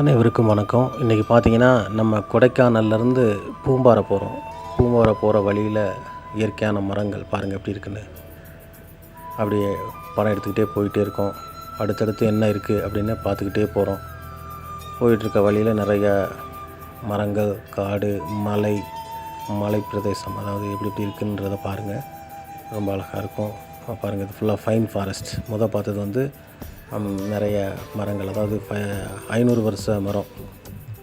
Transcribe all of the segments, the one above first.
அனைவருக்கும் வணக்கம். இன்றைக்கி பார்த்தீங்கன்னா நம்ம கொடைக்கானல்லேருந்து பூம்பாறை போகிறோம். பூம்பாறை போகிற வழியில் இயற்கையான மரங்கள் பாருங்கள் எப்படி இருக்குன்னு. அப்படியே படம் எடுத்துக்கிட்டே போயிட்டே இருக்கோம். அடுத்தடுத்து என்ன இருக்குது அப்படின்னு பார்த்துக்கிட்டே போகிறோம். போயிட்டுருக்க வழியில் நிறைய மரங்கள், காடு, மலை பிரதேசம், அதாவது எப்படி எப்படி இருக்குன்றதை பாருங்கள். ரொம்ப அழகாக இருக்கும். பாருங்கள், இது ஃபுல்லாக ஃபைன் ஃபாரஸ்ட். பார்த்தது வந்து நிறைய மரங்கள், அதாவது 500 வருஷ மரம்,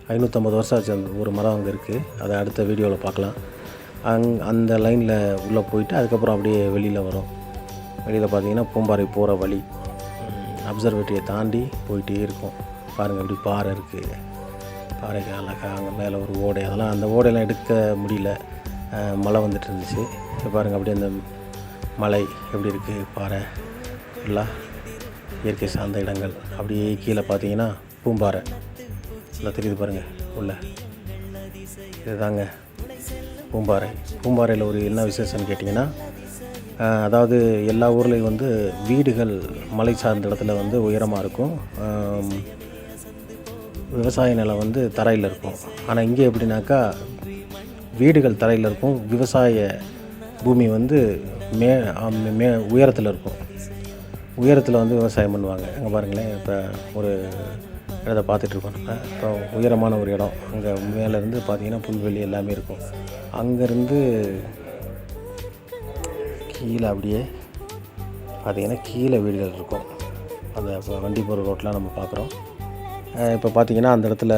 550 வருஷம் ஆச்சு அந்த ஒரு மரம் அங்கே இருக்குது. அதை அடுத்த வீடியோவில் பார்க்கலாம். அந்த லைனில் உள்ளே போயிட்டு அதுக்கப்புறம் அப்படியே வெளியில் வரும். வெளியில் பார்த்தீங்கன்னா பூம்பாறை போகிற வழி, அப்சர்வேட்டரியை தாண்டி போயிட்டே இருக்கும். பாருங்கள் இப்படி பாறை இருக்குது. பாறைக்கு அழகாக அங்கே மேலே ஒரு ஓடை, அதெல்லாம் அந்த ஓடையெல்லாம் எடுக்க முடியல, மழை வந்துட்டு இருந்துச்சு. பாருங்கள் அப்படியே அந்த மலை எப்படி இருக்குது, பாறை எல்லாம் இயற்கை சார்ந்த இடங்கள். அப்படியே கீழே பார்த்தீங்கன்னா பூம்பாறை எல்லாம் தெரியுது பாருங்கள் உள்ள. இதுதாங்க பூம்பாறை. பூம்பாறையில் ஒரு என்ன விசேஷம்னு கேட்டிங்கன்னா, அதாவது எல்லா ஊர்லேயும் வந்து வீடுகள் மலை சார்ந்த இடத்துல வந்து உயரமாக இருக்கும், விவசாய நிலம் வந்து தரையில் இருக்கும். ஆனால் இங்கே எப்படின்னாக்கா வீடுகள் தரையில் இருக்கும், விவசாய பூமி வந்து உயரத்தில் இருக்கும். உயரத்தில் வந்து விவசாயம் பண்ணுவாங்க. அங்கே பாருங்களேன், இப்போ ஒரு இடத்தை பார்த்துட்ருக்கோம் நம்ம. இப்போ உயரமான ஒரு இடம், அங்கே மேலேருந்து பார்த்திங்கன்னா புல்வெளி எல்லாமே இருக்கும். அங்கேருந்து கீழே அப்படியே பார்த்திங்கன்னா கீழே வீடுகள் இருக்கும். அந்த வண்டி போகிற ரோட்டெலாம் நம்ம பார்க்குறோம். இப்போ பார்த்திங்கன்னா அந்த இடத்துல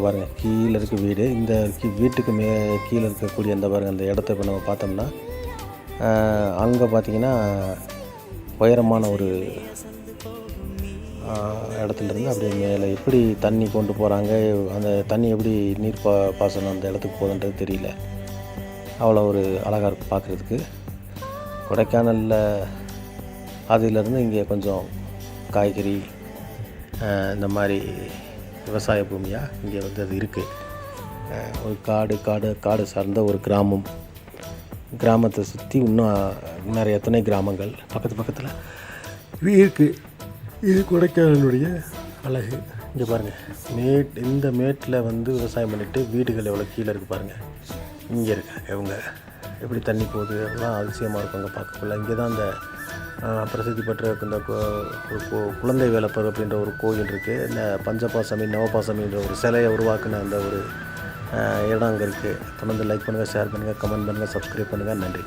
பாருங்கள் கீழே இருக்க வீடு. இந்த வீட்டுக்கு கீழே இருக்கக்கூடிய அந்த பாருங்கள் அந்த இடத்த இப்போ நம்ம பார்த்தோம்னா, அங்கே பார்த்திங்கன்னா உயரமான ஒரு இடத்துலேருந்து அப்படியே மேலே எப்படி தண்ணி கொண்டு போகிறாங்க, அந்த தண்ணி எப்படி நீர் பாசனம் அந்த இடத்துக்கு போகுதுன்றது தெரியல. அவ்வளோ ஒரு அழகாக இருக்குது பார்க்குறதுக்கு. கொடைக்கானலில் அதிலேருந்து இங்கே கொஞ்சம் காய்கறி இந்த மாதிரி விவசாய பூமியாக இங்கே வந்து அது இருக்குது. ஒரு காடு சார்ந்த ஒரு கிராமத்தை சுற்றி இன்னும் நிறைய துணை கிராமங்கள் பக்கத்தில் இருக்குது. இது கொடைக்கானலுடைய அழகு. இங்கே பாருங்கள், இந்த மேட்டில் வந்து விவசாயம் பண்ணிவிட்டு வீடுகள் எவ்வளோ கீழே இருக்குது பாருங்கள். இங்கே இருக்காங்க இவங்க, எப்படி தண்ணி போகுது அதெல்லாம் அதிசயமாக இருக்கும் அங்கே பார்க்கக்குள்ள. இங்கே தான் அந்த பிரசித்தி பெற்ற இந்த குழந்தை வேலப்பர் அப்படின்ற ஒரு கோயில் இருக்குது. இந்த பஞ்சபாசமி நவபாசமின்ற ஒரு சிலையை உருவாக்குன அந்த ஒரு இடம் அங்கே இருக்குது. தொடர்ந்து லைக் பண்ணுங்கள், ஷேர் பண்ணுங்கள், கமெண்ட் பண்ணுங்கள், சப்ஸ்கிரைப் பண்ணுங்கள். நன்றி.